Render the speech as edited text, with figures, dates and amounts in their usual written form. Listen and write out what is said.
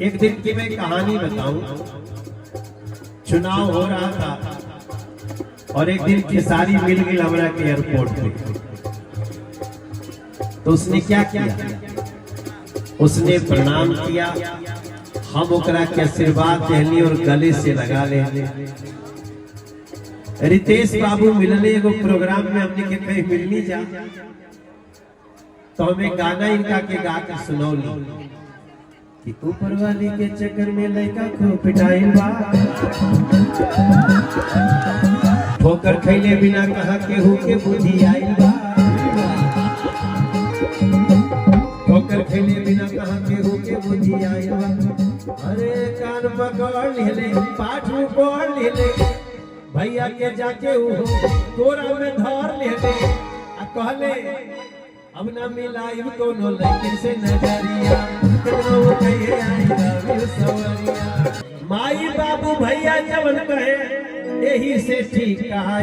एक दिन की मैं कहानी बताऊं। चुनाव हो रहा था और एक दिन खेसारी मिल गई हमरा के एयरपोर्ट पे। तो उसने क्या किया, उसने प्रणाम किया, हम ओकरा के आशीर्वाद देनी और गले से लगा ले। रितेश बाबू मिलने एगो प्रोग्राम में हमने के कहीं मिलनी जा, तो हमें गाना इनका के गा के सुनौली कि ऊपर वाली के चक्कर में लड़का को पिटाई बा, ठोकर खैले बिना कहा केहू के बुद्धि आइल बा, ठोकर खैले बिना कहा केहू के बुद्धि आइल बा। अरे कान पकड़ ले, पाठ पकड़ ले, भैया के जाके कोरा में धर ले, कहले अब ना मिलाई कोनो लड़की से नजरिया, माई बाबू भैया जवन कहे यही से ठीक कहा।